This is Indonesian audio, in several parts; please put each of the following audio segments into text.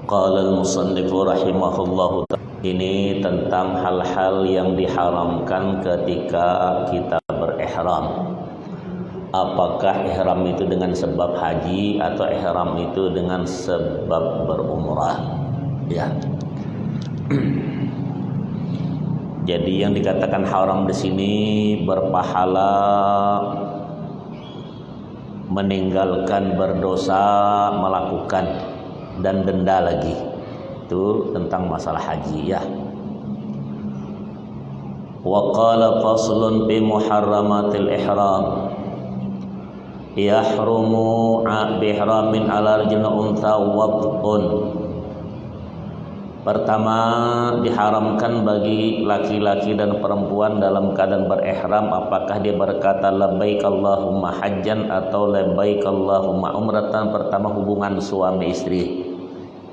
Qala al-musannif rahimahullahu ta'ala. Ini tentang hal-hal yang diharamkan ketika kita berihram. Apakah ihram itu dengan sebab haji atau ihram itu dengan sebab berumrah? Ya. Jadi yang dikatakan haram di sini berpahala, meninggalkan, berdosa, melakukan, dan denda lagi. Itu tentang masalah haji ya. Wa qala faslun bi muharramatil ihram. Yahrumu bihramin ala rajulin untha wad'un. Pertama, diharamkan bagi laki-laki dan perempuan dalam keadaan berihram apakah dia berkata labbaik Allahumma hajjan atau labbaik Allahumma umratan. Pertama, hubungan suami istri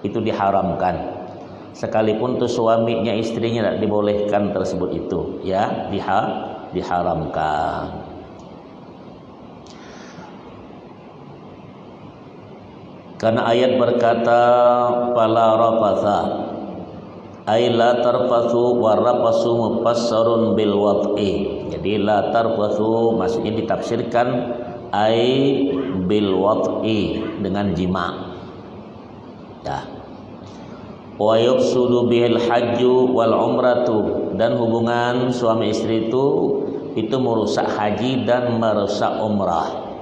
itu diharamkan. Sekalipun tuh suaminya istrinya tidak dibolehkan tersebut itu ya, diharamkan. Karena ayat berkata fala rafatha ay la tarfathu wa rafathu mufassarun bil wad'i. Jadi la tarfathu maksudnya ditafsirkan ay bil wad'i dengan jima. Ya. Wa yaqsudu bihil hajju wal umratu, dan hubungan suami istri itu merusak haji dan merusak umrah.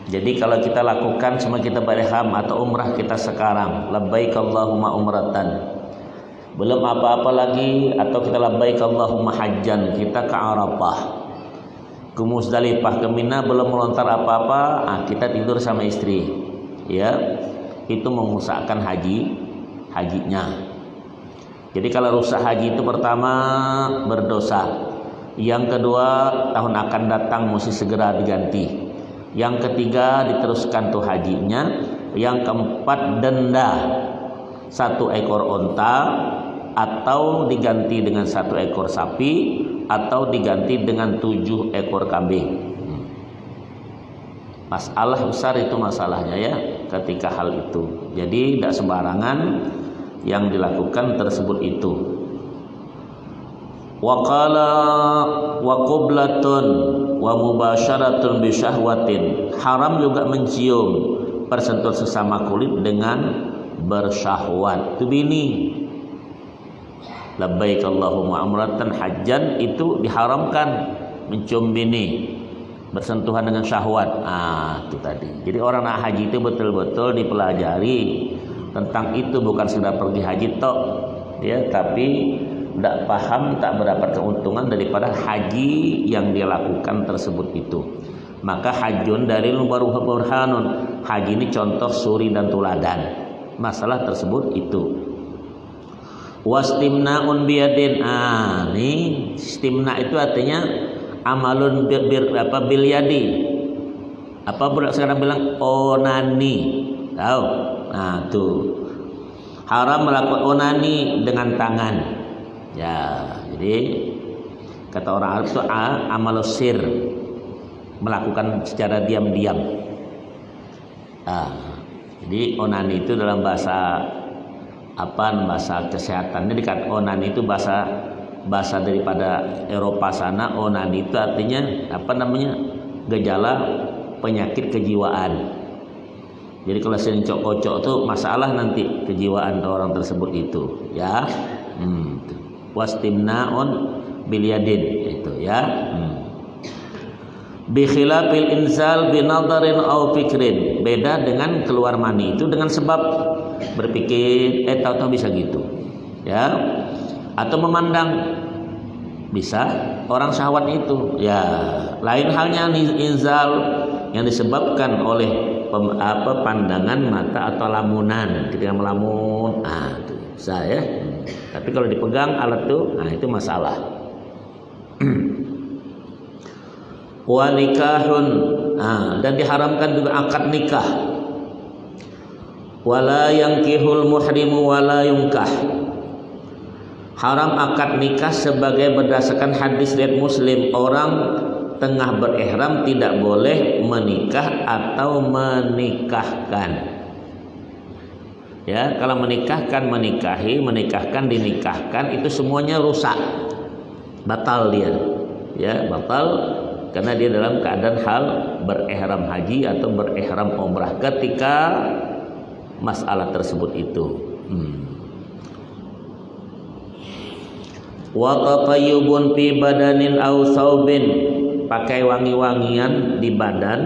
Jadi kalau kita lakukan semua, kita berihram atau umrah kita sekarang labbaik Allahumma umratan, belum apa-apa lagi, atau kita labbaik Allahumma hajjan, kita ke Arafah, ke Muzdalifah, ke Mina, belum melontar apa-apa, kita tidur sama istri ya, itu merusakkan hajinya. Jadi kalau rusak haji itu pertama berdosa, yang kedua tahun akan datang mesti segera diganti, yang ketiga diteruskan tuh hajinya, yang keempat denda 1 ekor onta atau diganti dengan 1 ekor sapi atau diganti dengan 7 ekor kambing. Masalah besar itu masalahnya ya ketika hal itu. Jadi tidak sembarangan yang dilakukan tersebut itu. Wa qala wa qublatun wa mubasyaratun bi syahwatin. Haram juga mencium, persentuhan sesama kulit dengan bersyahwat. Itu bini. Labbaik Allahumma umratan hajjan itu diharamkan mencium bini, bersentuhan dengan syahwat. Itu tadi. Jadi orang nak haji itu betul-betul dipelajari tentang itu, bukan sekedar pergi haji tok ya, tapi tidak paham, tak berdapat keuntungan daripada haji yang dia lakukan tersebut itu. Maka hajjun dalilun wa burhanun. Haji ini contoh suri dan tuladan masalah tersebut itu. Wastimna'un biyadin. Ini istimna itu artinya amalun bil yadi. Apa sekarang bilang onani. Tahu? Tuh. Haram melakukan onani dengan tangan. Ya, jadi kata orang Arab itu amalus sir, melakukan secara diam-diam. Jadi onani itu dalam bahasa bahasa kesehatan. Jadi kan onani itu bahasa daripada Eropa sana. Onani itu artinya gejala penyakit kejiwaan. Jadi kalau sering cocok itu masalah nanti kejiwaan orang tersebut itu ya. Wastimna'un bil yadin itu ya. Bi khilafil inzal bi nadarin aw fikrin. Beda dengan keluar mani itu dengan sebab berpikir tahu-tahu bisa gitu ya, atau memandang bisa orang syahwat itu ya. Lain halnya inzal yang disebabkan oleh pandangan mata atau lamunan, ketika melamun itu bisa ya. Tapi kalau dipegang alat itu masalah. Wa nikahun, dan diharamkan juga akad nikah. Wala yankihul muhrimu wala yunkah. Haram akad nikah sebagai berdasarkan hadis riwayat Muslim, orang tengah berihram tidak boleh menikah atau menikahkan. Ya, kalau menikahkan, menikahkan, dinikahkan, itu semuanya rusak, batal dia. Ya, batal karena dia dalam keadaan hal berihram haji atau berihram umrah ketika masalah tersebut itu. Wa tatayyubun fi badanin aw saubin, pakai wangi-wangian di badan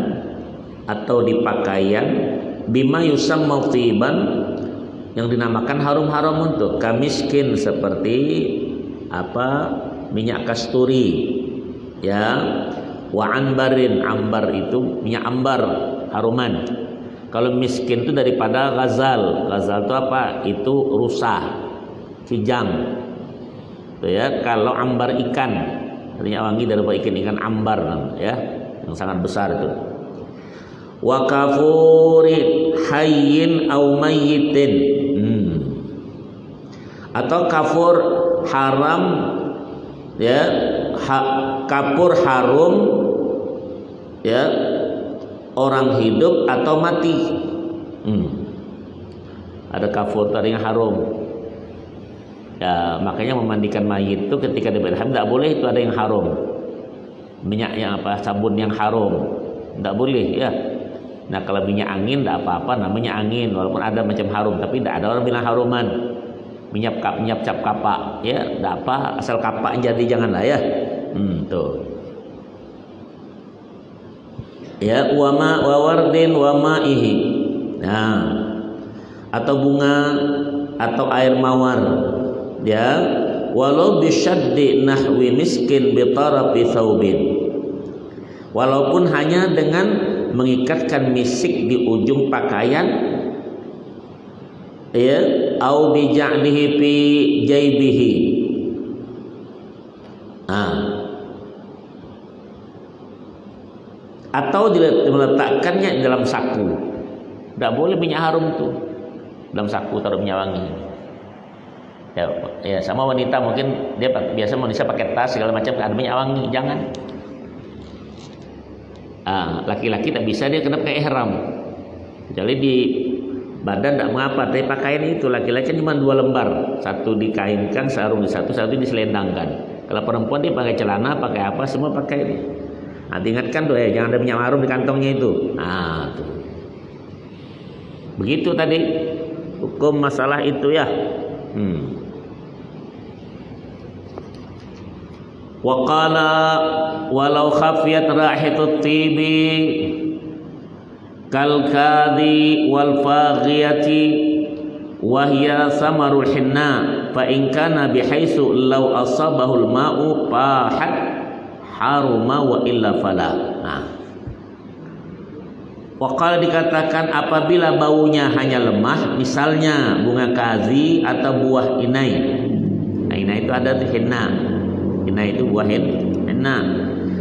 atau di pakaian, bima yusamma tiban, yang dinamakan harum-harum untuk kamiskin, seperti minyak kasturi, ya, wa anbarin, ambar itu minyak ambar, haruman. Kalau miskin itu daripada ghazal. Ghazal itu apa? Itu rusa, kijang. Tuh ya, kalau ambar ikan, artinya wangi daripada ikan ambar, ya, yang sangat besar itu. Wa kafurit hayyin au mayyitin, atau kafur haram, ya, kapur harum, ya, orang hidup atau mati. Ada kafur tadi yang harum, ya, makanya memandikan mayit itu ketika diberham tidak boleh, itu ada yang harum, minyak yang sabun yang harum tidak boleh, ya. Nah, kalau minyak angin tidak apa-apa, namanya angin, walaupun ada macam harum, tapi tidak ada orang bilang haruman. Minyak cap kapak, ya, tidak apa, asal kapak jadi, janganlah, ya. Tuh. Ya, wa wardin wa ma'ihi. Nah, atau bunga atau air mawar, ya, walau bisyaddi nahwi miskin bi tarafi thawbin, walaupun hanya dengan mengikatkan misik di ujung pakaian, ya, au bi ja'lihi fi jaybihi. Atau diletakkannya dalam saku. Tidak boleh minyak harum itu dalam saku, taruh minyak wangi. Ya, sama wanita mungkin dia biasa wanita pakai tas segala macam, ada minyak wangi, jangan. Laki-laki tak bisa, dia kena pakai ihram. Kecuali di badan tak mengapa, tapi pakaian itu laki-laki cuma 2 lembar, satu dikainkan, sarung di satu diselendangkan. Kalau perempuan dia pakai celana, pakai apa, semua pakai ini. Ingatkan tuh, jangan ada minyak harum di kantongnya itu. Tuh. Begitu tadi hukum masalah itu, ya. Wa qala walau khafiyat rahitut tibi kal kadhi wal faghiyati wa hiya samarul hinna fa in kana bihaitsu law asabahu al ma'u fahat haruma wa illa fala. Waqala dikatakan apabila baunya hanya lemah, misalnya bunga kazi atau buah inai. Nah, inai itu ada henna. Inai itu buah henna.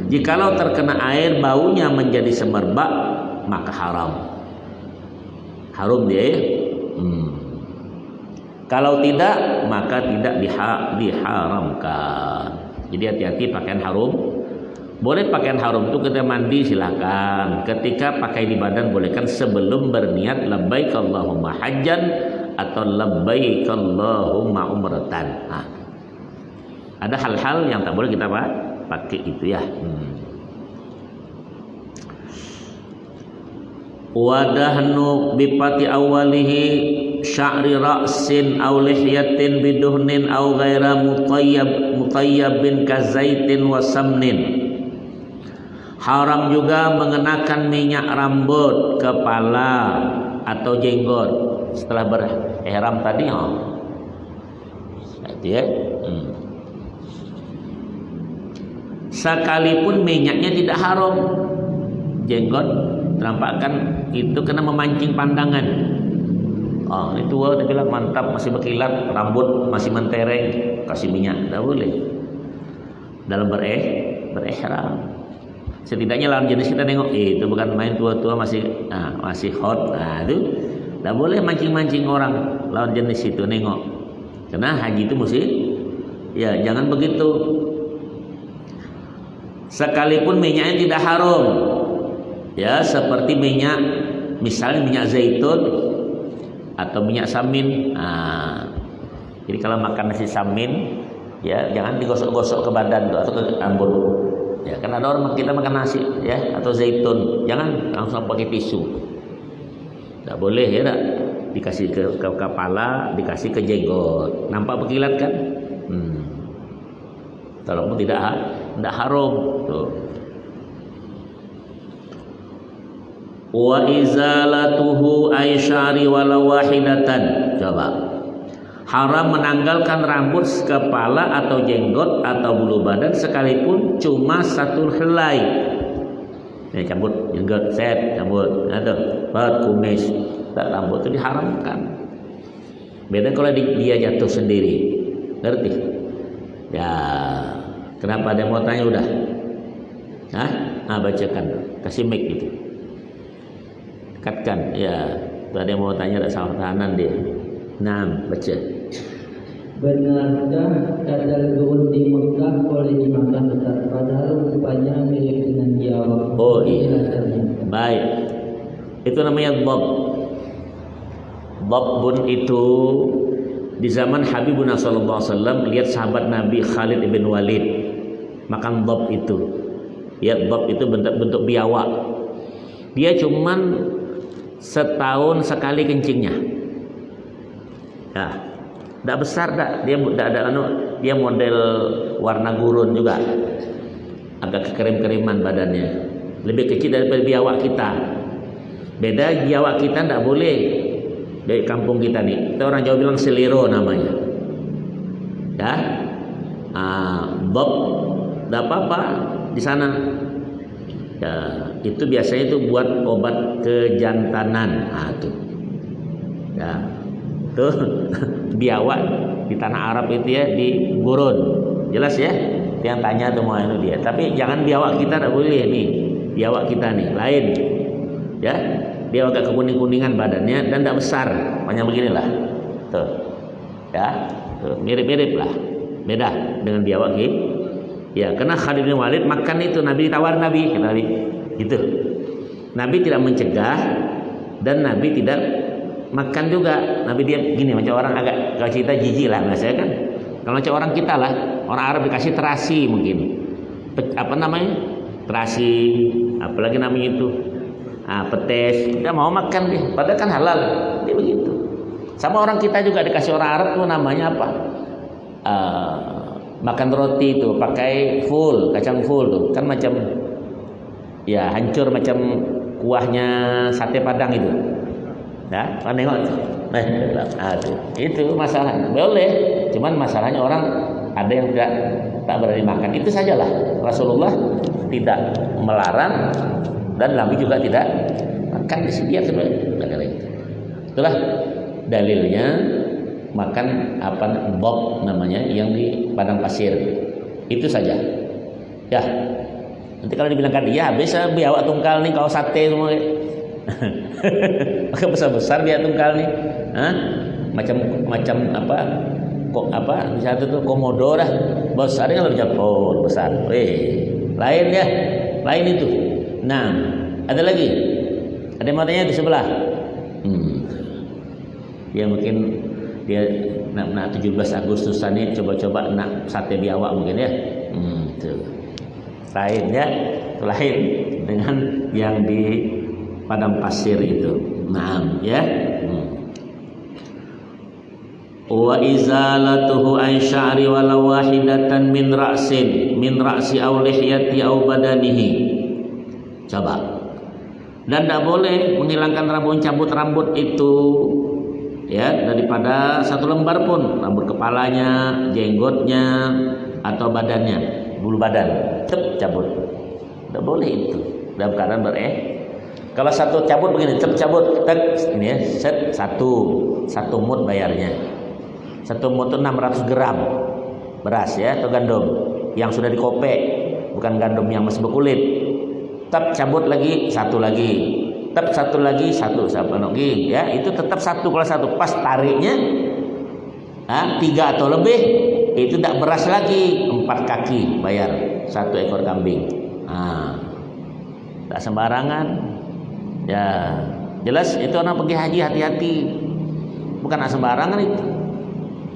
Jikalau terkena air baunya menjadi semerbak, maka haram. Harum dia. Kalau tidak, maka tidak diharamkan. Jadi hati-hati pakaian harum. Boleh pakaian harum itu ketika mandi silakan. Ketika pakai di badan boleh kan sebelum berniat labbaik Allahumma hajjan atau labbaik Allahumma umratan. Ada hal-hal yang tak boleh kita pakai itu, ya. Wadahnu bipati awalihi sya'ri ra'sin aw lihyatin biduhnin aw ghaira mutayyabin kazaitin wa samnin. Haram juga mengenakan minyak rambut, kepala atau jenggot setelah berihram tadi, ya. Sekalipun minyaknya tidak haram, jenggot terampakkan itu kena memancing pandangan. Itu dia bilang mantap, masih berkilat, rambut masih mentereng, kasih minyak, tidak boleh dalam berihram. Setidaknya lawan jenis kita nengok, itu bukan main, tua-tua masih hot. Itu tidak boleh mancing-mancing orang lawan jenis itu, nengok. Karena haji itu mesti, ya, jangan begitu. Sekalipun minyaknya tidak haram, ya, seperti minyak, misalnya minyak zaitun atau minyak samin. Jadi kalau makan nasi samin, ya jangan digosok-gosok ke badan tuh, atau ke rambut. Ya, karena ada orang kita makan nasi, ya, atau zaitun, jangan langsung pakai tisu. Tidak boleh, ya, tak? Dikasih ke kepala, dikasih ke jenggot. Nampak berkilat kan? Walaupun tidak haram tuh. Wa izalatuhu aisyari walau wahidatan. Coba. Haram menanggalkan rambut kepala atau jenggot atau bulu badan sekalipun cuma satu helai. Ini cabut jenggot, cabut, atau buat kumis, tak rambut itu diharamkan. Beda kalau dia jatuh sendiri, ngerti? Ya, kenapa dia mau tanya udah? Bacakan, kasih mic gitu. Dekatkan, ya. Tadi dia mau tanya ada salah tahanan dia. Nah, baca. Benarkah kadal gaun di Mekah boleh dimakan besar padahal rupanya mirip dengan biawak? Oh iya. Baik. Itu namanya dhab. Dhabbun itu di zaman Habibuna sallallahu alaihi wasallam, lihat sahabat Nabi Khalid ibn Walid makan dhab itu. Ya, dhab itu bentuk biawak. Dia cuman setahun sekali kencingnya. Ya, tidak besar dah. Dia dia model warna gurun juga, agak kekerim-keriman badannya, lebih kecil daripada biawak kita. Beda biawak kita tidak boleh. Dari kampung kita nih, kita orang Jawa bilang selero namanya. Ya, bob, tidak apa-apa di sana. Ya, itu biasanya itu buat obat kejantanan. Tuh, ya, tuh biawak di tanah Arab itu ya, di gurun. Jelas ya? Yang tanya tuh mau itu dia. Tapi jangan biawak kita, tidak boleh nih. Biawak kita nih lain, ya. Dia agak kekuning-kuningan badannya dan tidak besar, banyak beginilah. Tuh, ya, tuh, mirip-mirip lah, beda dengan biawak gitu. Ya, karena Khalid bin Walid makan itu, Nabi ditawar Nabi, gitu. Nabi tidak mencegah dan Nabi tidak makan juga. Nabi dia gini, macam orang agak kalau cerita jijik lah, biasanya kan. Kalau macam orang kita lah, orang Arab dikasih terasi mungkin, apa namanya, terasi, apalagi namanya itu. Petis, dia mau makan dia, padahal kan halal, dia begitu. Sama orang kita juga dikasih orang Arab tuh namanya apa? Makan roti itu pakai full, kacang full tuh, kan macam ya hancur macam kuahnya sate Padang itu. Ya, kan nengok tuh. Itu masalah. Boleh, cuman masalahnya orang ada yang tak berani makan. Itu sajalah. Rasulullah tidak melarang. Dan Nabi juga tidak makan disediakan sebenarnya. Itulah dalilnya makan apa bob namanya yang di padang pasir. Itu saja. Ya. Nanti kalau dibilangkan ya bisa biawak tungkal nih kau sate semua. Maka besar-besar biawak tungkal nih. Macam apa? Kok apa? Di satu tuh komodo dah. Besar kan lebih besar. Lain ya. Lain itu. Nah, ada lagi. Ada yang mau tanya di sebelah. Dia mungkin dia nak 17 Agustusan ini coba-coba nak sate biawak mungkin ya. Tuh. Lain ya, lain dengan yang di padang pasir itu. Naam ya. Wa izalatuhu an sya'ri walau wahidatan min ra'si aw lihyati aw badanihi. Coba. Dan tidak boleh menghilangkan rambut, cabut rambut itu ya daripada satu lembar pun, rambut kepalanya, jenggotnya atau badannya, bulu badan, cabut. Tidak boleh itu dalam keadaan kalau satu cabut begini, cabut, ini ya, satu mut bayarnya. Satu mut itu 600 gram beras ya atau gandum yang sudah dikopek, bukan gandum yang masih berkulit. Cabut lagi, satu lagi, satu lagi, siapa lagi, ya itu tetap satu. Kalau satu pas tariknya, 3 atau lebih, itu tidak beras lagi, 4 kaki bayar 1 ekor kambing. Tak sembarangan, ya jelas itu orang pergi haji hati-hati. bukan sembarangan itu.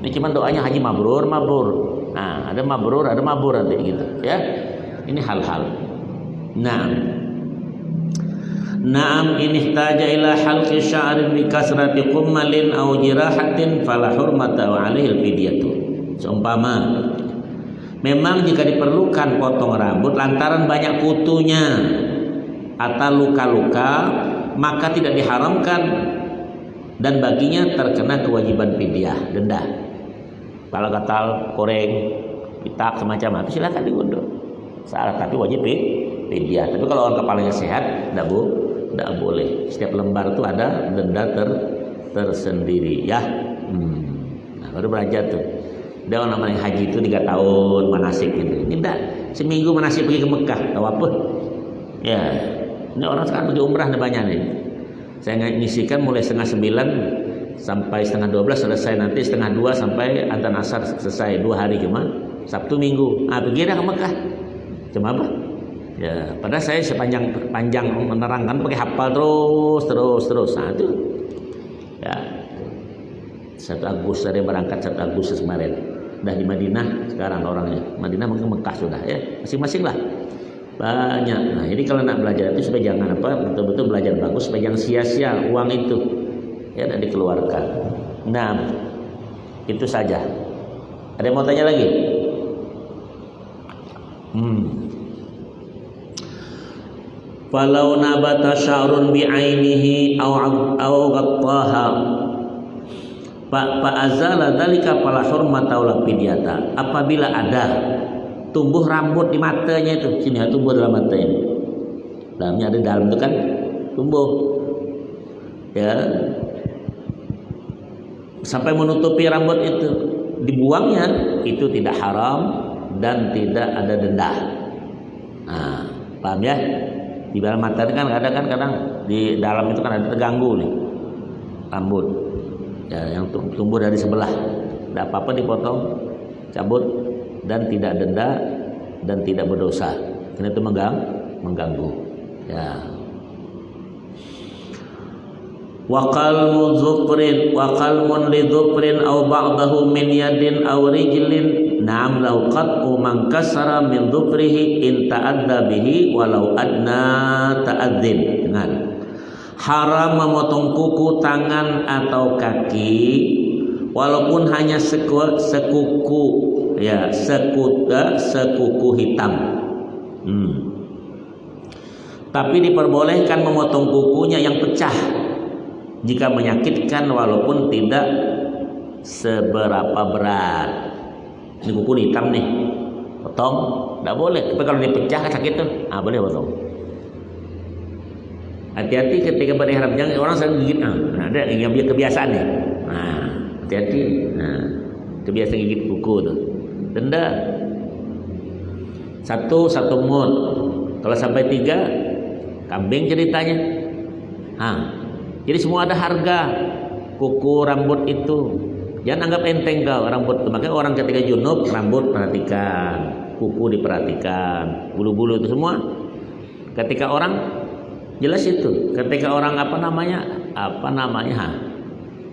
Ini cuma doanya haji mabrur, mabrur. Nah, ada mabrur, ada mabur nanti gitu, ya. Ini hal-hal. Naam in ihtaja ila halqi sya'rin bi kasrati qummalin aw jirahatin fala hurmata wa alaihi al-fidyatu. Seumpama memang jika diperlukan potong rambut lantaran banyak kutunya atau luka-luka, maka tidak diharamkan dan baginya terkena kewajiban fidyah, denda. Kalau gatal, koreng, pitak semacam apa silakan digundul. Salah, tapi wajib fidyah. Tapi kalau orang kepalanya sehat, tidak boleh. Setiap lembar itu ada denda tersendiri, ya. Nah, baru belajar tuh. Dia orang namanya haji itu 3 tahun manasik gitu. Ini enggak, seminggu manasik pergi ke Mekah, tahu apa? Ya, ini orang sekarang pergi umrah ada banyak nih. Saya ngisikan mulai 8:30 sampai 11:30 selesai, nanti 1:30 sampai adzan asar selesai, 2 hari cuma Sabtu Minggu. Pergi dah ke Mekah. Cuma apa? Ya, padahal saya sepanjang menerangkan pakai hafal terus. Nah, itu. Ya. 1 Agustus dari berangkat 1 Agustus kemarin. Udah di Madinah sekarang orangnya. Madinah mungkin Mekah sudah ya. Masing-masing lah. Banyak. Nah, jadi kalau nak belajar itu supaya jangan betul-betul belajar bagus supaya jangan sia-sia uang itu. Ya, dan dikeluarkan. Nah, itu saja. Ada yang mau tanya lagi? Falau nabata sya'run bi'ainihi aw ghattaha fa azala dzalika fala hurmata wala fidyata. Apabila ada tumbuh rambut di matanya itu, sini tumbuh dalam mata ini. Dalamnya ada dalam itu kan tumbuh. Ya. Sampai menutupi rambut itu, dibuangnya itu tidak haram dan tidak ada denda. Nah, paham ya? Di dalam mata itu kan kadang di dalam itu kan ada terganggu nih rambut ya, yang tumbuh dari sebelah. Tidak apa-apa dipotong, cabut, dan tidak denda dan tidak berdosa. Karena itu mengganggu. Ya. Waqalmun lidhufrin aw ba'dahu min yadin aw rijlin. Naam lau qat'u man kasara min dhufrihi in ta'adda bihi walau adna ta'adzin. Dengar. Haram memotong kuku tangan atau kaki walaupun hanya sekuku ya, sekuku hitam. Tapi diperbolehkan memotong kukunya yang pecah jika menyakitkan walaupun tidak seberapa berat. Ini kuku hitam nih, potong, tidak boleh. Tapi kalau dipecah kan sakit tuh, boleh potong. Hati-hati ketika berihram, jangan orang sering gigit. Ada yang kebiasaan nih. Hati-hati. Kebiasaan gigit kuku tuh, denda. 1 mut. Kalau sampai 3, kambing ceritanya. Jadi semua ada harga. Kuku, rambut itu. Jangan anggap enteng kau rambut itu. Makanya orang ketika junub rambut perhatikan, kuku diperhatikan, bulu-bulu itu semua. Ketika orang jelas itu. Ketika orang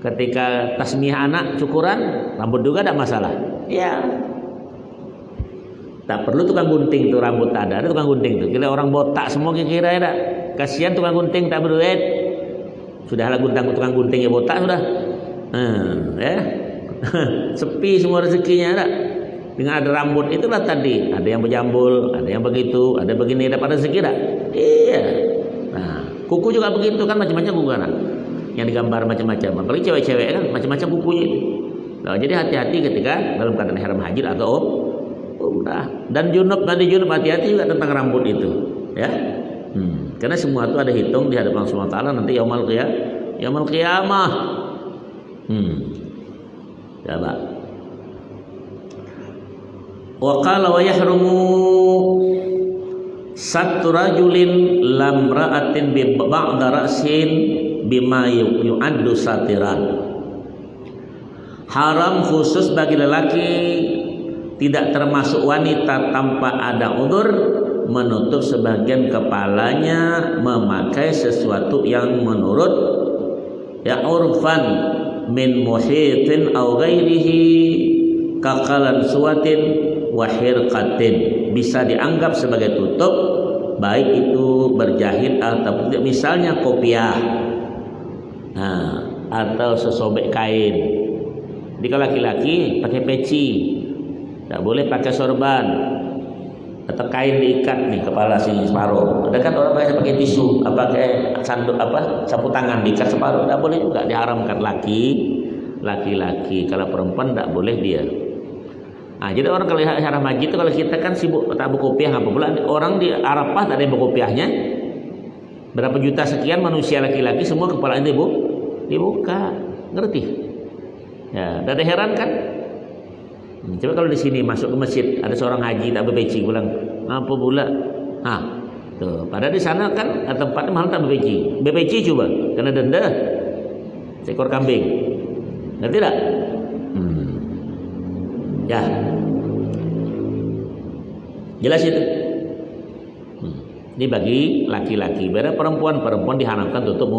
ketika tasmiyah anak cukuran, rambut juga ada masalah. Ya. Tak perlu tukang gunting tuh rambut ada tukang gunting tuh. Kira orang botak semua kira ada. Kasihan tukang gunting tak berduit. Sudahlah tukang gunting ya botak sudah. Ya. Sepi semua rezekinya ada. Dengan ada rambut itulah tadi, ada yang berjambul, ada yang begitu, ada begini, dapat rezeki tak? Iya. Nah, kuku juga begitu kan, macam-macam kuku kan. Yang digambar macam-macam. Apalagi cewek-cewek kan macam-macam kukunya. Nah, jadi hati-hati ketika dalam keadaan ihram haji atau umrah. Dan junub hati-hati juga tentang rambut itu, ya. Karena semua itu ada hitung di hadapan Allah SWT nanti yaumul qiyamah. Ya, Pak. Wa qala wa yahrumu sattu rajulin lam ra'atin bi ba'da ra'sin bima yu'addu satiran. Haram khusus bagi lelaki, tidak termasuk wanita tanpa ada udzur, menutup sebagian kepalanya memakai sesuatu yang menurut urfan min muhitin aw ghairihi kakalan suwatin wa hirqatin, bisa dianggap sebagai tutup baik itu berjahit atau misalnya kopiah, nah, atau sesobek kain. Jadi kalau laki-laki pakai peci, tak boleh pakai sorban atau kain diikat nih kepala sini separuh. Ada kan orang pakai tisu, pakai sanduk sapu tangan diikat separuh, tak boleh juga, diharamkan laki-laki. Kalau perempuan tak boleh dia. Nah, jadi orang kalau haram haji itu, kalau kita kan sibuk tak berkopiah apa pula, orang di Arafah tak ada yang berkopiahnya. Berapa juta sekian manusia laki-laki semua kepala itu dibuka, ngerti? Ya, tak ada heran kan? Coba kalau di sini masuk ke masjid ada seorang haji tak berpeci, bilang apa pula? Tuh, padahal di sana kan tempatnya mahal tak berpeci. Berpeci coba, kena denda seekor kambing. Ngerti tak? Ya, jelas itu. Ini bagi laki-laki. Beda perempuan diharamkan tutup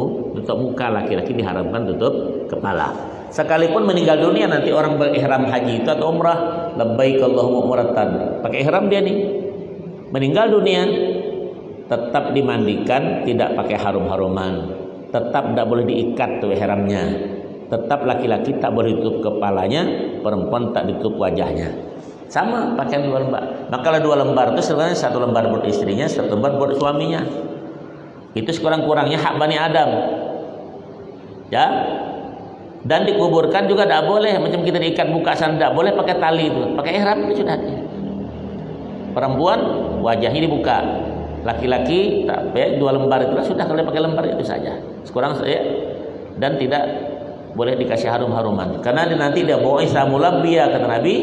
muka, laki-laki diharamkan tutup kepala. Sekalipun meninggal dunia nanti orang berihram haji itu atau umrah, labbaik Allahumma umratan, pakai ihram dia nih, meninggal dunia tetap dimandikan, tidak pakai harum-haruman, tetap tidak boleh diikat tuh ihramnya, tetap laki-laki tak boleh tutup kepalanya, perempuan tak ditutup wajahnya, sama pakaian 2 lembar. Maka kalau 2 lembar itu sebenarnya 1 lembar buat istrinya, 1 lembar buat suaminya. Itu sekurang-kurangnya hak Bani Adam, ya. Dan dikuburkan juga tidak boleh macam kita diikat muka sana, tidak boleh pakai tali itu, pakai ihram itu sudah. Perempuan wajahnya dibuka, laki-laki tak, 2 lembar itu sudah, kalau pakai lembar itu saja sekurang saya. Dan tidak boleh dikasih harum-haruman, karena nanti dia bawa Isa mulabbiya, kata Nabi,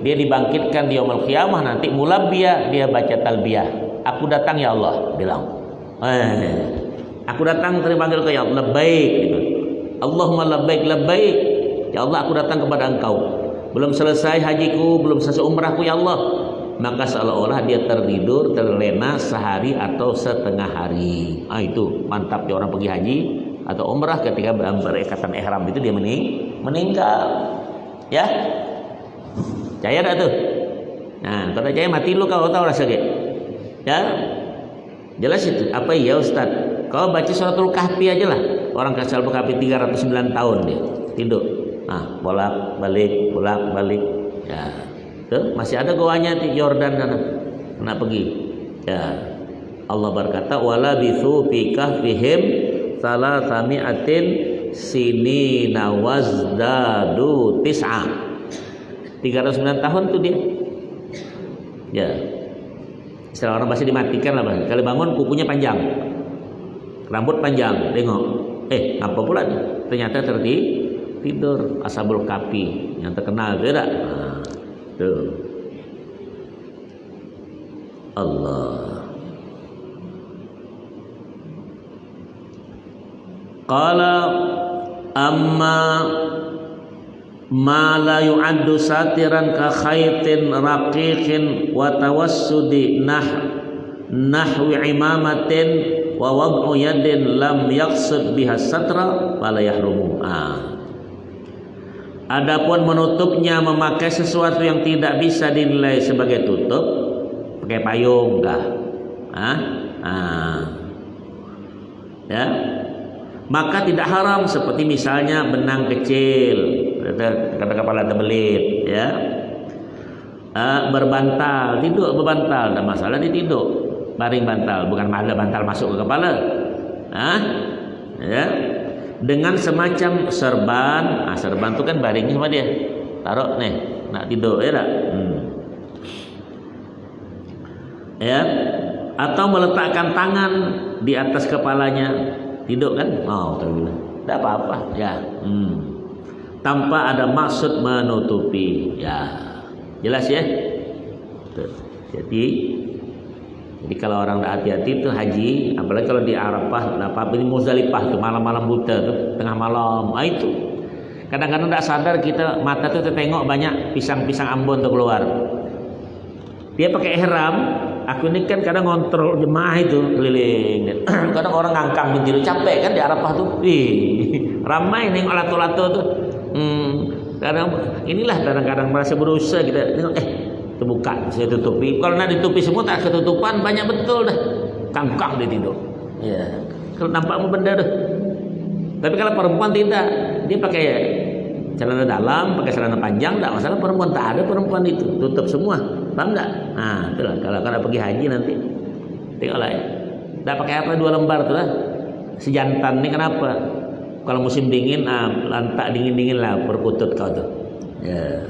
dia dibangkitkan di yaumul qiyamah nanti mulabbiya, dia baca talbiyah, aku datang ya Allah, bilang aku datang terpanggil ke ya Allah, labbaik gitu. Allahumma labbaik labbaik, ya Allah aku datang kepada engkau, belum selesai hajiku, belum selesai umrahku ya Allah. Maka seolah-olah dia tertidur, terlena sehari atau setengah hari. Itu mantapnya orang pergi haji atau umrah, ketika berikatan ihram itu dia meninggal. Ya, percaya tak tuh? Nah, kalau percaya mati lu, kau tahu rasa dia. Ya, jelas itu. Apa ya Ustaz? Kau baca suratul kahfi aja lah. Orang kasal kahfi 309 tahun dia tidur. Bolak-balik. Ya, tuh masih ada goanya di Yordan sana. Kena pergi. Ya, Allah berkata, wala bithu fi kahfihim salasami'atin sinina wazdadu tis'a. 309 tahun tuh dia. Ya. Istilah orang masih dimatikan lah, Bang. Kalau bangun kukunya panjang. Rambut panjang, tengok. Apa pula nih? Ternyata tidur Ashabul Kahfi yang terkenal, tidak? Tuh. Allah. Qala amma ma la yu'addu satiran ka khaytin raqiqin wa tawassudi nahwi imamatin wa wad'u yadin lam yaqsud biha satra fala yahrumu. Adapun menutupnya memakai sesuatu yang tidak bisa dinilai sebagai tutup, pakai payung enggak? Ya. Maka tidak haram, seperti misalnya benang kecil, kata kepala terbelit, ya. Berbantal, tidur berbantal, tidak masalah dia tidur. Baring bantal, bukan ada bantal masuk ke kepala. Ya. Dengan semacam serban, serban itu kan baringnya sama dia. Taruh nih, nak tidur, ya tak? Ya. Atau meletakkan tangan di atas kepalanya, tidur kan? Tidak apa-apa, ya. Tanpa ada maksud menutupi, ya. Jelas ya? Jadi kalau orang tak hati-hati itu haji, apalagi kalau di Arafah, ini Muzdalifah itu malam-malam buta tuh, tengah malam, itu. Kadang-kadang tak sadar kita mata tuh tertengok banyak pisang-pisang Ambon tuh keluar. Dia pakai ihram, aku ini kan kadang ngontrol jemaah itu keliling. Kadang orang ngangkang berdiri capek kan di Arafah tuh. Ramai nengok lato-lato tuh. Kadang inilah kadang-kadang merasa berusaha kita tengok terbuka saya tutupi. Kalau nak ditutupi semua tak ketutupan banyak betul dah. Kangkang dia tidur. Ya. Kalau nampak apa benda dah. Tapi kalau perempuan tidak, dia pakai celana dalam, pakai celana panjang, tak masalah. Perempuan tak ada perempuan itu tutup semua. Faham tak? Itulah kalau pergi haji nanti tengoklah ya. Tak pakai apa 2 lembar tu lah. Sejantan ni kenapa? Kalau musim dingin, lantak dingin-dingin lah perkutut kau tu. Ya.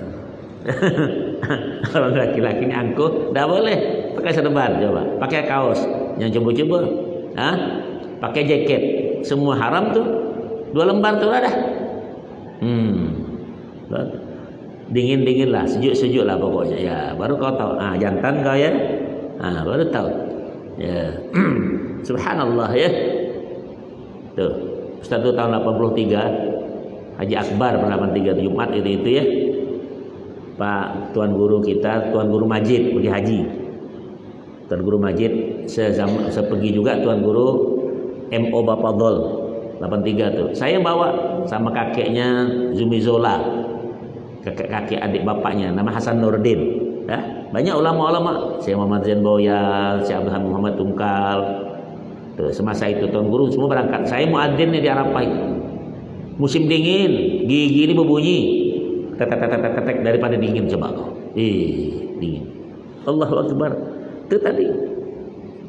Kalau laki-laki ni angkuh, dah boleh pakai serban coba. Pakai kaos, yang coba-coba. Pakai jaket, semua haram tu. 2 lembar tu lah dah. Dingin-dingin lah, sejuk-sejuk lah pokoknya. Ya, baru kau tahu. Jantan kau ya. Baru tahu. Ya. Subhanallah ya. Tuh. Ustaz tu tahun 83 Haji Akbar pada 83 Jumat itu ya. Pak Tuan Guru kita, Tuan Guru Majid pergi haji. Tuan Guru Majid sepegi juga Tuan Guru MO Bapadol 83 tuh. Saya bawa sama kakeknya Zumi Zola. Kakek adik bapaknya nama Hasan Nurdin. Ya, banyak ulama-ulama. Syekh Muhammad Zain Boyal, Syekh Abdul Muhammad Tungkal. Tuh, semasa itu Tuan Guru semua berangkat. Saya muadzin di Arafah itu. Musim dingin, gigi ini berbunyi. Tek daripada dingin coba kau. Dingin. Allahu Akbar. Itu tadi.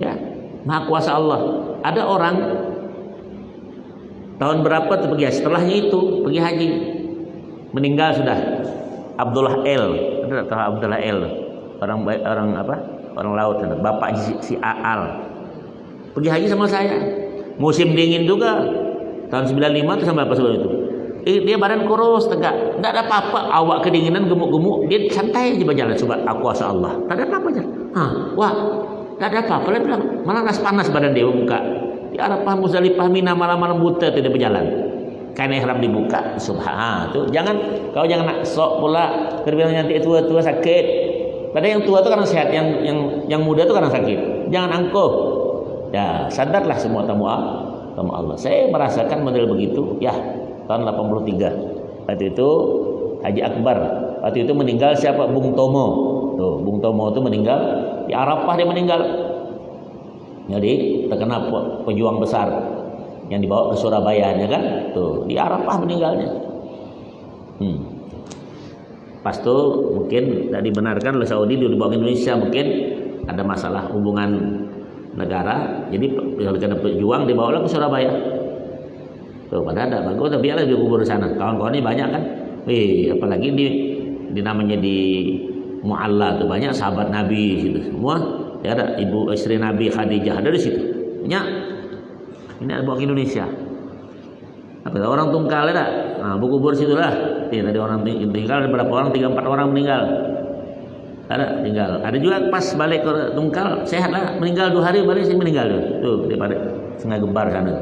Ya, Maha Kuasa Allah. Ada orang tahun berapa tuh pergi haji? Setelahnya itu pergi haji. Meninggal sudah. Abdullah L. Ada tahu Abdullah L. Orang apa? Orang laut. Bapak si Aal. Pergi haji sama saya. Musim dingin juga. Tahun 95 tu sampai apa sebelum itu. Dia badan kurus, tegak. Tak ada apa-apa. Awak kedinginan, gemuk-gemuk. Dia santai aja berjalan. Coba aku kuasa Allah. Tak ada apa-apa aja. Wah. Tak ada apa-apa. Dia bilang, malah rasa panas badan dia buka. Di Arafah, Muzdalifah, Mina, malam-malam buta tu dia berjalan. Kain ihram dibuka. Tu. Kau jangan nak sok pula. Terbilang nanti tua-tua sakit. Padahal yang tua tu karena sehat. Yang muda tu karena sakit. Jangan angkuh. Ya, sadarlah semua tamu Allah. Saya merasakan model begitu ya tahun 83. Waktu itu Haji Akbar. Waktu itu meninggal siapa? Bung Tomo. Tuh, Bung Tomo itu meninggal di Arafah, dia meninggal. Jadi terkena pejuang besar yang dibawa ke Surabaya ya kan? Tuh, di Arafah meninggalnya. Pas itu mungkin tidak dibenarkan oleh Saudi dibawa ke Indonesia, mungkin ada masalah hubungan negara, jadi kalau kena pejuang dibawa ke Surabaya. Tuh, padahal ada bagus, tapi biarlah dia kubur di sana. Kawan-kawan ini banyak kan. Apalagi di namanya di Mu'alla tuh banyak sahabat Nabi situ. Semua ya ada ibu istri Nabi Khadijah ada di situ. Banyak. Ini ada bawa ke Indonesia. Apa orang Tungkal ada? Buku kubur situ lah. Tadi orang tinggal ada berapa orang? 3-4 orang meninggal. Ada tinggal. Ada juga pas balik ke Tungkal sehat lah, meninggal 2 hari balik sih meninggal tuh daripada Sungai Gembar sana.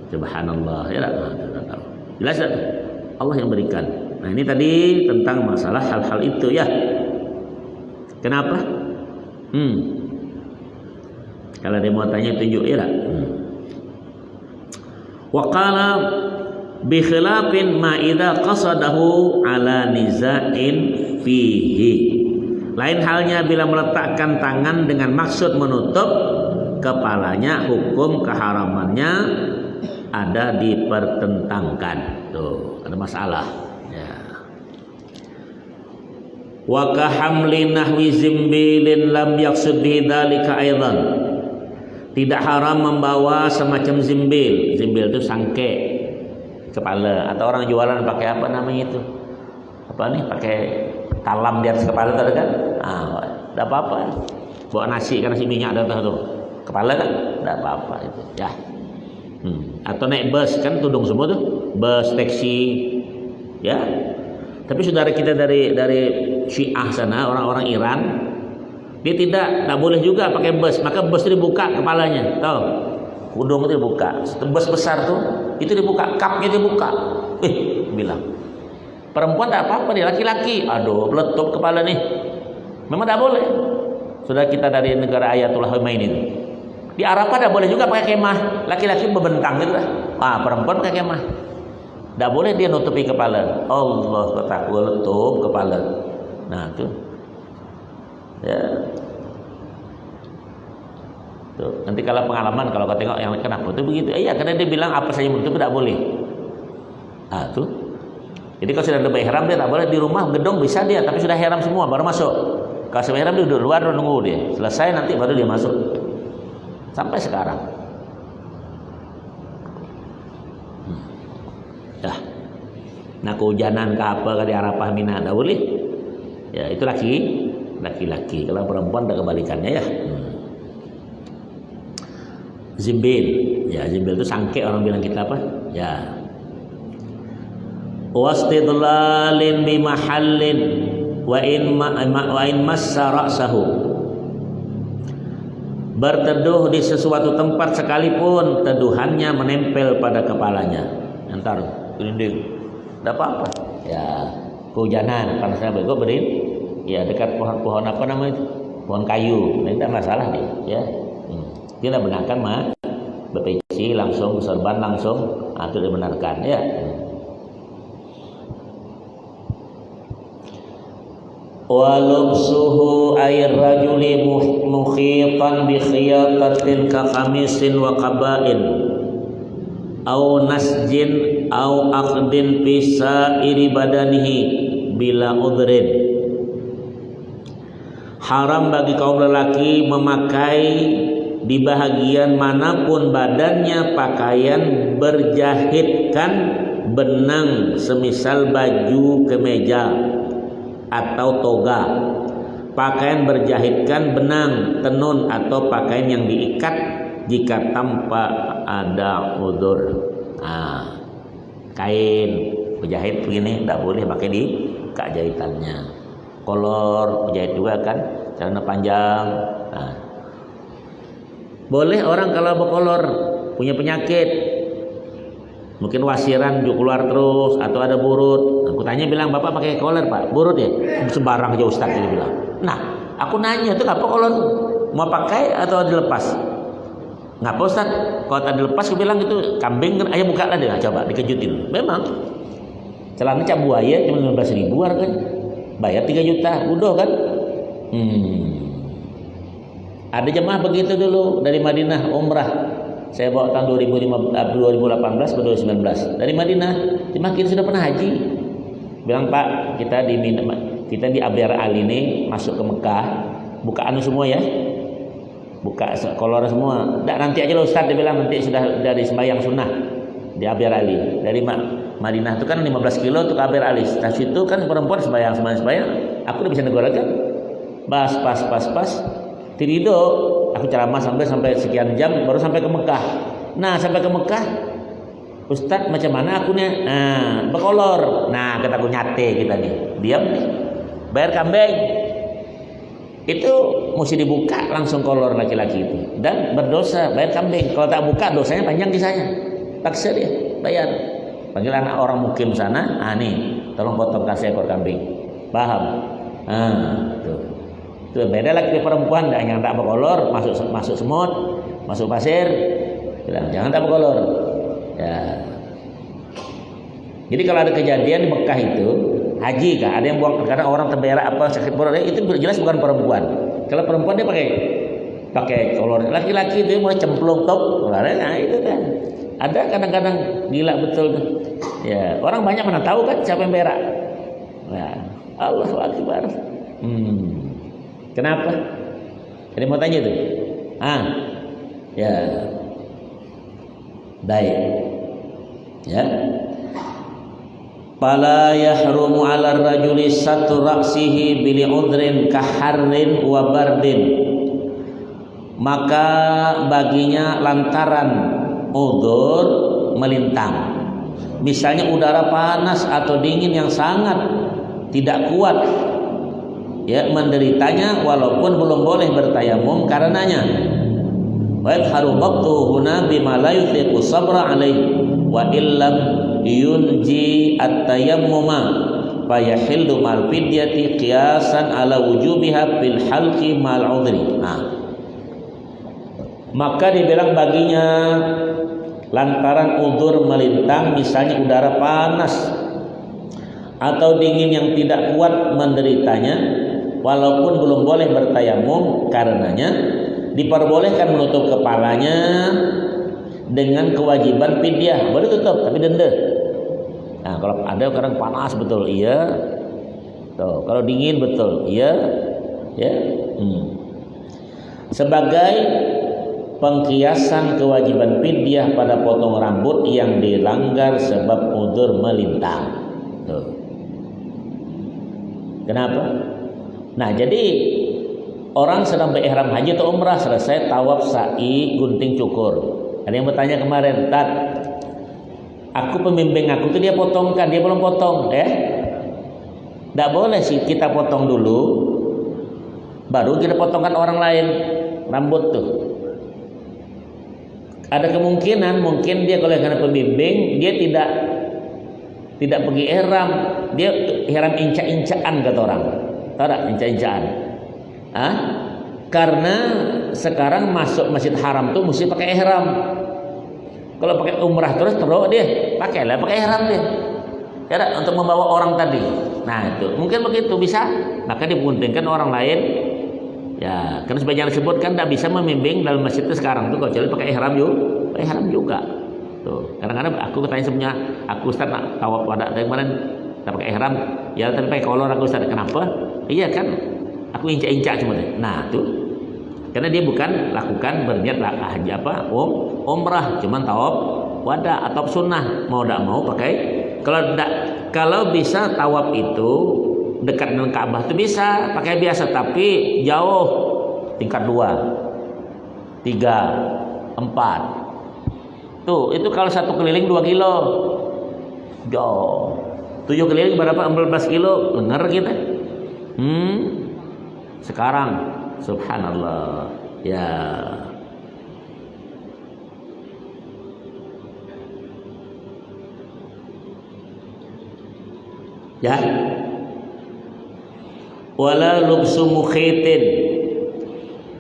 Subhanallah ya tak. Jelas tak? Allah yang berikan. Nah ini tadi tentang masalah hal-hal itu ya. Kenapa? Kalau dia mau tanya tunjuk ya tak? Wa qala bi khilafin ma idza qasadahu ala niza'in fihi. Lain halnya bila meletakkan tangan dengan maksud menutup kepalanya, hukum keharamannya ada dipertentangkan. Tuh, ada masalah. Ya. Wa kahamli nahwi zimbilin lam yaqsud bihi dzalika aidan. Tidak haram membawa semacam zimbil. Zimbil itu sangke kepala, atau orang jualan pakai apa namanya itu? Apa nih? Pakai talam di atas kepala tu kan? Tak apa-apa. Bawa nasi kan, nasi minyak di atas tu. Kepala kan? Tak apa-apa itu. Ya. Atau naik bus kan tudung semua tu. Bus, taksi. Ya. Tapi saudara kita dari Syiah sana, orang-orang Iran, dia tak boleh juga pakai bus. Maka bus itu dibuka kepalanya. Tahu? Kudung itu dibuka. Bus besar tu, itu dibuka. Kapnya dibuka. Bilang. Perempuan tak apa-apa, dia laki-laki. Aduh, meletup kepala nih. Memang tak boleh. Sudah kita dari negara Ayatullah Khomeini itu. Di Arafah tak boleh juga pakai kemah. Laki-laki membentang gitu lah. Perempuan pakai kemah. Tidak boleh dia nutupi kepala. Allah takut tutup kepala. Nah tuh, ya. Tuh, nanti kalau pengalaman kalau kau tengok yang kenapa tuh begitu? Iya, karena dia bilang apa saja menutup tidak boleh. Ah tuh. Jadi kalau sudah lebih ihram dia tak boleh di rumah gedung bisa dia, tapi sudah ihram semua baru masuk. Kalau sudah ihram dia duduk luar nunggu dia. Selesai nanti baru dia masuk. Sampai sekarang. Dah. Nah kehujanan ke apa di Arafah Mina tak boleh. Ya itu laki-laki. Kalau perempuan tak kebalikannya ya. Zimbil. Ya zimbil itu sangke orang bilang kita apa? Ya. Wastidlalin bi mahallin wa in massa ra'sahu. Berteduh di sesuatu tempat sekalipun teduhannya menempel pada kepalanya. Ntar gelinding. Enggak apa-apa. Ya, kehujanan panasnya bego berin. Ya dekat pohon-pohon apa namanya itu? Pohon kayu. Nah, tidak masalah dia, ya. Dia tidak benarkan mah berpeci langsung bersorban langsung itu dibenarkan ya. Walubsuhu ayr rajuli mukhitan bi khiyatatin ka khamisin wa qabain au nasjin au aqdin fi sa'iri badanihi bila udrin. Haram bagi kaum lelaki memakai di bahagian manapun badannya pakaian berjahitkan benang semisal baju kemeja atau toga, pakaian berjahitkan benang, tenun atau pakaian yang diikat jika tanpa ada udzur. Nah, kain berjahit begini tidak boleh pakai di kak jahitannya. Kolor berjahit juga kan, celana panjang. Nah, boleh orang kalau berkolor punya penyakit, mungkin wasiran juga keluar terus atau ada burut. Aku tanya bilang bapak pakai kolor pak, burut ya? Sembarang aja Ustaz dia bilang. Nah, aku nanya itu ngapa kolor mau pakai atau dilepas? Ngapa Ustaz? Kalau tak dilepas aku bilang itu kambing kan, ayo buka lah dia, coba dikejutin. Memang celana cap buaya cuma 15.000 harganya, bayar 3 juta, udah kan? Ada jemaah begitu dulu dari Madinah umrah. Saya bawa tahun 2018 atau 2019 dari Madinah. Jemaah kita sudah pernah haji. Bilang Pak, kita di Abyar Ali ini masuk ke Mekah, buka anu semua ya, buka kolor semua. Nggak nanti aja loh Ustaz, dia bilang nanti sudah dari sembahyang sunnah di Abyar Ali. Dari Madinah itu kan 15 kilo untuk Abyar Ali. Setelah itu kan perempuan sembahyang. Aku udah bisa negarakan. Pas. Tirido, aku ceramah sampai sekian jam baru sampai ke Mekah. Nah sampai ke Mekah, Ustaz macam mana aku nih? Berkolor. Nah kataku nyate kita nih, diam nih, bayar kambing. Itu mesti dibuka langsung kolor laki-laki itu dan berdosa bayar kambing. Kalau tak buka dosanya panjang kisahnya. Paksa dia bayar. Panggil anak orang mukim sana. Nih, tolong potong kasih ekor kambing. Paham? Tuh. Itu beda lagi perempuan yang tak berkolor masuk semut, masuk pasir. Bilang jangan tak berkolor. Ya. Jadi kalau ada kejadian di Mekah itu haji kah? Ada yang buang karena orang terberak apa sakit perut itu jelas bukan perempuan. Kalau perempuan dia pakai kolor. Laki-laki itu mulai cemplung top. Nah itu kan. Ada kadang-kadang gila betul tuh. Ya, orang banyak mana tahu kan siapa yang berak. Nah, Allahu Akbar. Kenapa? Jadi mau tanya tuh. Ya. Baik. Ya. Fala yahrumu 'ala ar-rajuli satru ra'sihi bil 'udrin kaharrin wa bardin. Maka baginya lantaran udzur melintang. Misalnya udara panas atau dingin yang sangat tidak kuat ya menderitanya walaupun belum boleh bertayamum karenanya. Wa yadharu waqtu huna bima la yuthiqu sabra alaihi wa illam yunji at-tayammuma fa yahillu mal fidyati qiyasan ala wujubiha fil halqi mal udri. Nah, maka dibilang baginya lantaran udzur melintang, misalnya udara panas atau dingin yang tidak kuat menderitanya, walaupun belum boleh bertayamum, karenanya diperbolehkan menutup kepalanya dengan kewajiban fidyah. Boleh tutup tapi denda. Nah, kalau ada kadang panas betul, iya. Tuh, kalau dingin betul, iya. Ya. Sebagai pengkiasan kewajiban fidyah pada potong rambut yang dilanggar sebab udzur melintang. Tuh. Kenapa? Nah, jadi orang sedang berihram haji atau umrah, selesai tawaf, sa'i, gunting cukur. Ada yang bertanya kemarin, Tat, aku pembimbing aku tuh dia potongkan, dia belum potong, Tidak boleh sih kita potong dulu, baru kita potongkan orang lain rambut tuh. Ada kemungkinan mungkin dia kalau karena pembimbing dia tidak pergi ihram, dia ihram inca-incaan kata orang. Tahu tak inca-incaan? Karena sekarang masuk Masjid Haram tuh mesti pakai ihram. Kalau pakai umrah terus dia pakailah pakai ihram dia. Ya, untuk membawa orang tadi. Nah, itu mungkin begitu bisa, maka dipuntingkan orang lain. Ya, karena sebagian disebutkan tidak bisa membimbing dalam masjid itu sekarang tuh kecuali pakai ihram juga. Tuh, kadang-kadang aku tanya sebenarnya, aku Ustaz nak tawaf pada kemarin tak pakai ihram, ya tapi pakai kolor aku Ustaz. Kenapa? Iya kan, aku inca-inca cuma. Nah, tuh. Karena dia bukan lakukan berniat haji umrah, cuman tawaf wada atau sunnah, mau tidak mau pakai. Kalau bisa tawaf itu dekat dengan Ka'bah itu bisa pakai biasa, tapi jauh tingkat 2, 3, 4. Tuh, itu kalau 1 keliling 2 kilo. Jauh. 7 keliling berapa? 14 kilo. Dengar kita. Sekarang subhanallah. Ya. Ya. Wala lubsu mukhitin,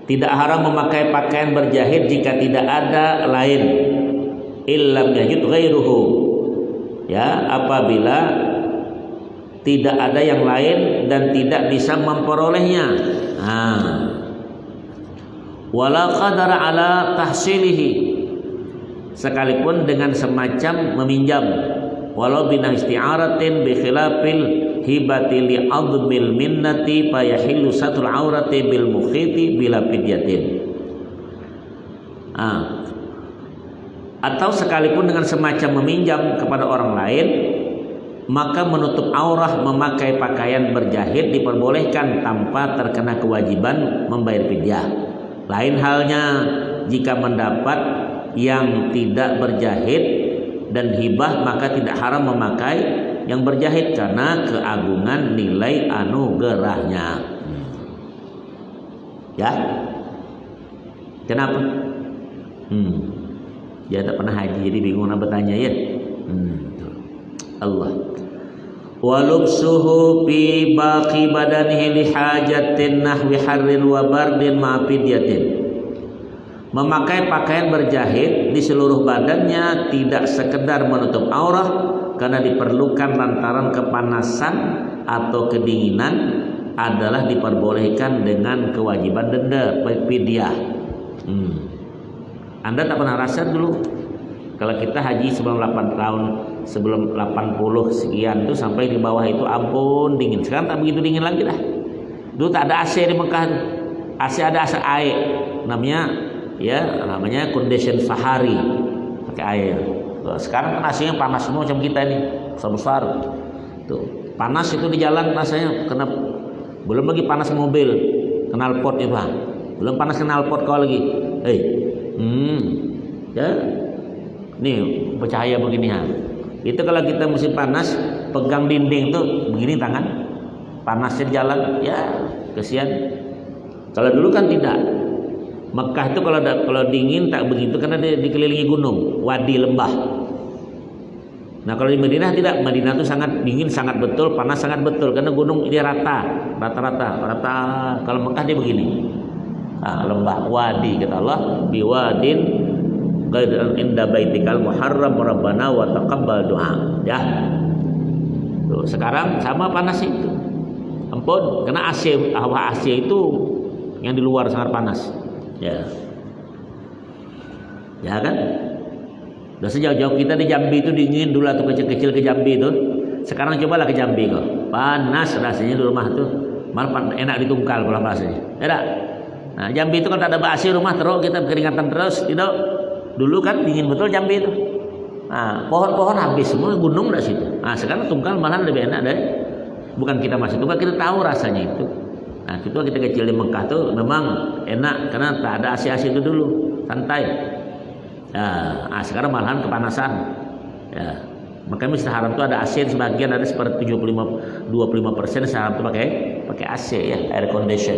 tidak haram memakai pakaian berjahit jika tidak ada lain. Illam yajid ghairuhu, ya, apabila tidak ada yang lain dan tidak bisa memperolehnya. Wala qadara ala tahsilihi, sekalipun dengan semacam meminjam, walau bina isti'aratin bi khilafil hibati li admil minnati fa yahillu satul aurati bil mukhiti bila fidyatin. Atau sekalipun dengan semacam meminjam kepada orang lain, maka menutup aurah memakai pakaian berjahit diperbolehkan tanpa terkena kewajiban membayar fidyah. Lain halnya jika mendapat yang tidak berjahit dan hibah, maka tidak haram memakai yang berjahit karena keagungan nilai anugerahnya. Ya, kenapa? Dia tak pernah haji jadi bingung nak bertanya ya. Allah. Walubsuhu fi baqi badanihi li hajatin nahwi harrin wa bardin ma fidyatin. Memakai pakaian berjahit di seluruh badannya tidak sekedar menutup aurah karena diperlukan lantaran kepanasan atau kedinginan adalah diperbolehkan dengan kewajiban denda fidyah. Anda tak pernah rasa dulu kalau kita haji sebelum 8 tahun, sebelum 80 sekian itu sampai di bawah itu ampun dingin. Sekarang tak begitu dingin lagi dah. Dulu tak ada AC di Mekah. AC ada AC air. Namanya condition sehari pakai air. Sekarang kan AC-nya panas semua macam kita ini, besar-besar. Tuh, panas itu di jalan rasanya kena, belum lagi panas mobil, knalpot itu. Belum panas knalpot kau lagi. Ya. Nih bercahaya begini Itu kalau kita musim panas pegang dinding tuh begini tangan, panasnya di jalan, ya kesian. Kalau dulu kan tidak. Mekah itu kalau dingin tak begitu karena dia dikelilingi gunung, wadi, lembah. Nah kalau di Madinah tidak, Madinah itu sangat dingin, sangat betul, panas sangat betul karena gunung dia rata. Kalau Mekah dia begini, lembah, wadi, kata Allah, biwadin ghairan inda baitikal muharram rabbana wa taqabbal du'a. Ya. Tuh, sekarang sama panas itu. Ampun, karena hawa AC itu yang di luar sangat panas. Ya. Ya kan? Udah sejauh-jauh kita di Jambi itu dingin dulu atau kecil-kecil ke Jambi itu. Sekarang cobalah ke Jambi kok. Panas rasanya di rumah tuh. Malah enak ditungkal pula rasanya. Ya tak? Nah, Jambi itu kan tak ada AC rumah terus kita keringatan terus, tidak. Dulu kan dingin betul Jambi itu. Nah, pohon-pohon habis semua, gunung dah situ. Nah, sekarang tungkal malah lebih enak deh. Bukan kita masih tungkal, kita tahu rasanya itu. Nah, kita kecil di Mekah tuh memang enak karena tak ada AC-AC itu dulu, santai. Ya, sekarang malahan kepanasan. Ya, makanya Masjidil Haram itu ada AC sebagian, ada seperti 25% Haram itu pakai AC ya, air condition.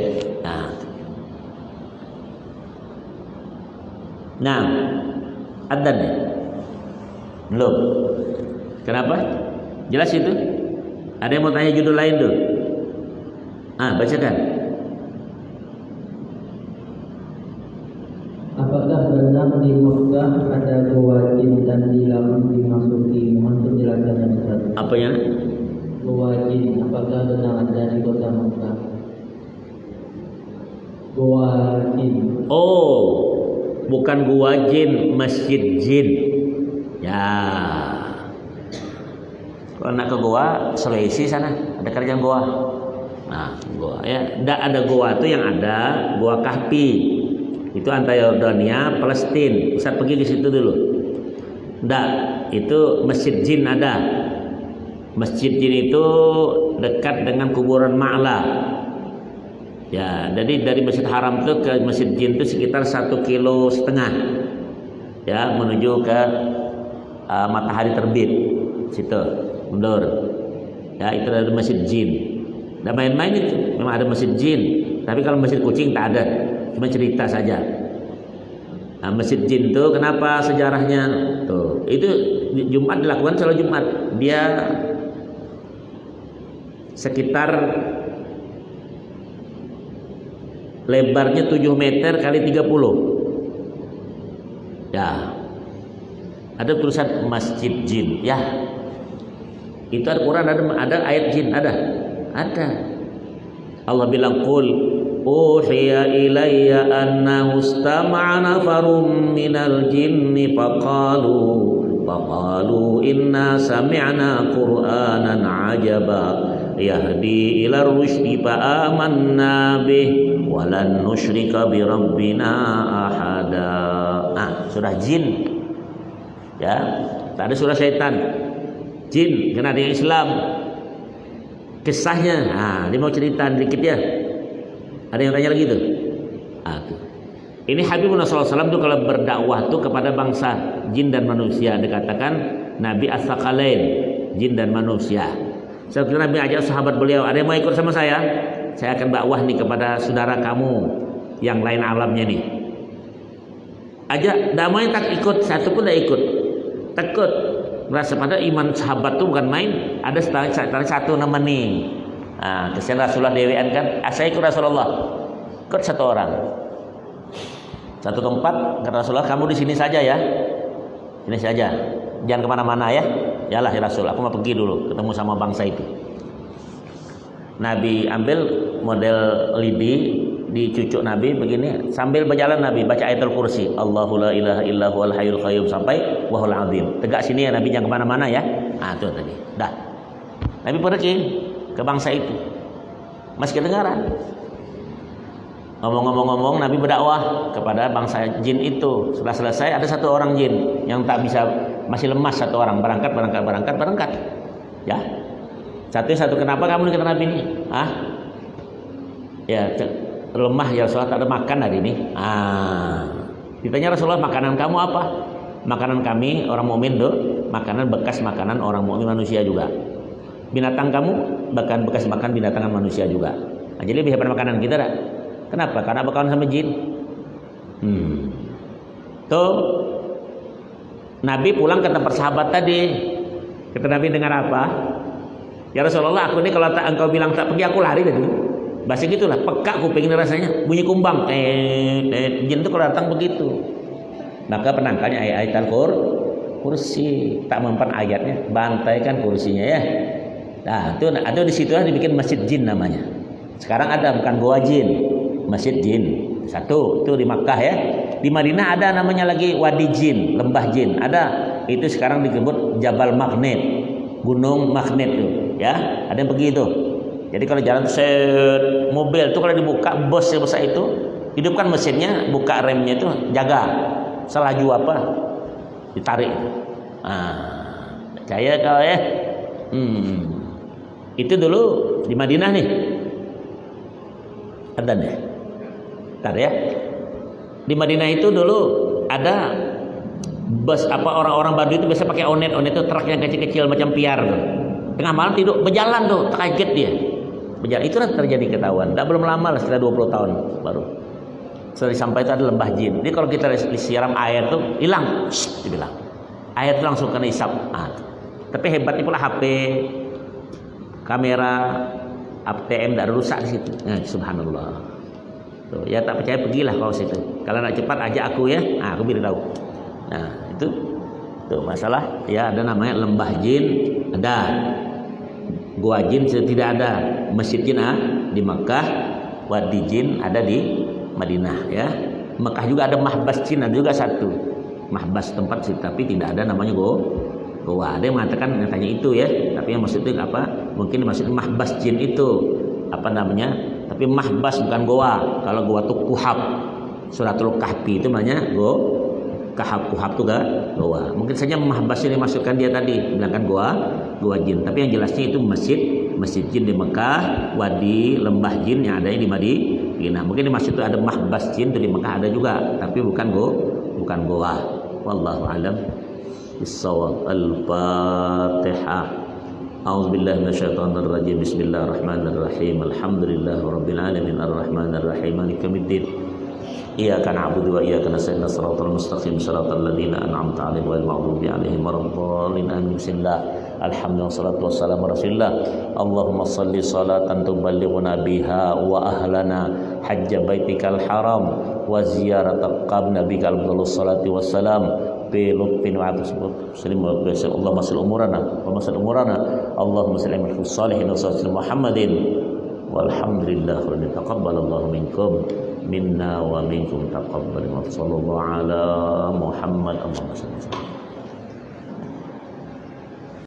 Nah, adzan nih. Belum. Kenapa? Jelas itu? Ada yang mau tanya judul lain tuh? Bacakan. Apakah benar di Mekah ada goa jin dan dilarang dimasuki? Mohon penjelasannya Ustaz. Apanya? Goa jin, apakah benar ada di kota Mekah? Goa jin. Oh, bukan gua jin, masjid jin. Ya. Kalau nak ke goa Sulawesi sana ada kerjaan goa. Nah, goa ya, tidak ada goa itu yang ada goa Kahfi. Itu antara Yordania, Palestina. Ustaz pergi ke situ dulu. Nggak, itu masjid jin ada. Masjid jin itu dekat dengan kuburan Ma'la. Ya, jadi dari Masjid Haram itu ke Masjid Jin itu sekitar 1,5 kilo. Ya, menuju ke matahari terbit. Situ, mundur. Ya, itu ada Masjid Jin. Nggak main-main itu, memang ada Masjid Jin. Tapi kalau Masjid Kucing tak ada. Cuma cerita saja. Nah, Masjid Jin itu kenapa sejarahnya? Tuh, itu Jumat dilakukan sholat Jumat. Dia sekitar lebarnya 7 meter kali 30. Ya. Ada tulisan Masjid Jin, ya. Itu ada Quran, ada ayat jin, ada. Allah bilang qul uhiya ilayya annahu istama'a nafarum minal jinni faqalu inna sami'na qur'anan ajaba yahdi ila rusydi fa amanna bih walan nusyrika bi rabbina ahada. Surah jin. Ya, tak ada surah syaitan. Jin kena dengan Islam. Kisahnya, dia mau cerita dikit ya. Ada yang tanya lagi tuh? Tuh. Ini Habibullah SAW tuh kalau berdakwah tuh kepada bangsa jin dan manusia, dikatakan Nabi As-Sakalain, jin dan manusia. Setelah Nabi ajak sahabat beliau, ada yang mau ikut sama saya? Saya akan dakwah nih kepada saudara kamu yang lain alamnya nih. Ajak damai tak ikut, satu pun tak ikut. Takut. Merasa pada iman sahabat tuh bukan main. Ada satu nama nih. Kesian Rasulullah dewean kan. Saya ikut Rasulullah. Ikut satu orang. Satu tempat kata Rasulullah, kamu di sini saja ya. Ini saja. Jangan kemana-mana ya. Yalah ya Rasul, aku mau pergi dulu ketemu sama bangsa itu. Nabi ambil model lidi, dicucuk Nabi begini, sambil berjalan Nabi baca ayatul kursi, Allahu la ilaha illa huwal hayyul qayyum sampai wahul azim. Tegak sini ya Nabi, jangan kemana-mana ya. Itu tadi. Dah. Nabi pergi ke bangsa itu. Masih kedengaran. Ngomong-ngomong Nabi berdakwah kepada bangsa jin itu. Setelah selesai ada satu orang jin yang tak bisa, masih lemas satu orang, berangkat. Ya. Satu kenapa kamu kata Nabi ini? Ya, lemah ya Rasulullah, tak ada makan hari ini. Ditanya Rasulullah, makanan kamu apa? Makanan kami orang mukmin tuh, makanan bekas makanan orang mukmin manusia juga. Binatang kamu bahkan bekas makan binatang manusia juga. Jadi lebih hebat makanan kita dah. Kenapa? Karena berkawan sama jin. Tuh Nabi pulang ke tempat sahabat tadi. Kata Nabi dengar apa? Ya Rasulullah, aku ini kalau tak engkau bilang tak pergi, aku lari tadi. Bahasa gitulah, peka kuping ini rasanya, bunyi kumbang. Jin itu kalau datang begitu. Maka penangkalnya ayat-ayat kursi, tak mempan ayatnya, bantaikan kursinya ya. Nah, itu di situ dibikin masjid jin namanya. Sekarang ada bukan goa jin, masjid jin. Satu itu di Makkah ya. Di Madinah ada namanya lagi wadi jin, lembah jin. Ada. Itu sekarang disebut Jabal Magnet, gunung magnet tuh, ya. Ada yang begitu. Jadi kalau jalan set mobil tuh kalau dibuka bos yang besar itu, hidupkan mesinnya, buka remnya itu, jaga. Selaju apa? Ditarik. Percaya kau ya? Itu dulu di Madinah nih. Ada nih. Bentar ya. Di Madinah itu dulu ada bus orang-orang Badui itu biasa pakai onet itu truk yang kecil-kecil macam piar tuh. Tengah malam tidur berjalan tuh, kaget dia. Berjalan itu kan terjadi ketahuan. Belum lama lah, setelah 20 tahun baru. Setelah sampai itu ada lembah jin. Jadi kalau kita disiram air tuh hilang, dibilang. Air itu langsung kena isap. Tapi hebatnya pula HP, kamera, ATM tidak rusak di situ. Subhanallah. Tuh, ya tak percaya pergilah kau situ. Kalau nak cepat ajak aku ya. Aku beritahu. Nah, itu tuh masalah ya, ada namanya lembah jin, ada gua jin tidak ada, masjid jin di Makkah, wadi jin ada di Madinah ya. Makkah juga ada mahbas jin, ada juga satu mahbas tempat situ, tapi tidak ada namanya goa. Ada yang mengatakan katanya itu ya, tapi yang maksud itu apa? Mungkin maksud mahbas jin itu apa namanya? Tapi mahbas bukan goa. Kalau goa itu kuhab, suratul kahfi itu namanya kuhab itu goa. Mungkin saja mahbas ini dimaksudkan dia tadi bilangkan goa jin. Tapi yang jelasnya itu masjid jin di Mekah, wadi lembah jin yang ada di Madinah. Mungkin dimaksud itu ada mahbas jin itu di Mekah ada juga, tapi bukan goa. Wallahu alam bissawab. Al-Fatihah. A'udzubillahi minasyaitonir rajim. Bismillahirrahmanirrahim. Alhamdulillahirabbil alamin arrahmanir rahim maliki yaumiddin. Iyyaka na'budu wa iyyaka nasta'in shiratal mustaqim shiratal ladzina an'amta 'alaihim ghairil maghdubi 'alaihim waladdallin. Amin. Bismillah. Alhamdulillah wassalatu wassalamu ala Rasulillah. Allahumma shalli salatan tuballighuna biha wa ahlana hajja baitikal haram wa ziyarata qabna bikal salati wassalam. Bilutfin wa taslim wa Allahumma salli umurana Allahumma salli ala salihin wa salli Muhammadin walhamdulillah wa taqabbalallahu minkum minna wa minkum taqabbal wa sallallahu ala Muhammad Allahumma salli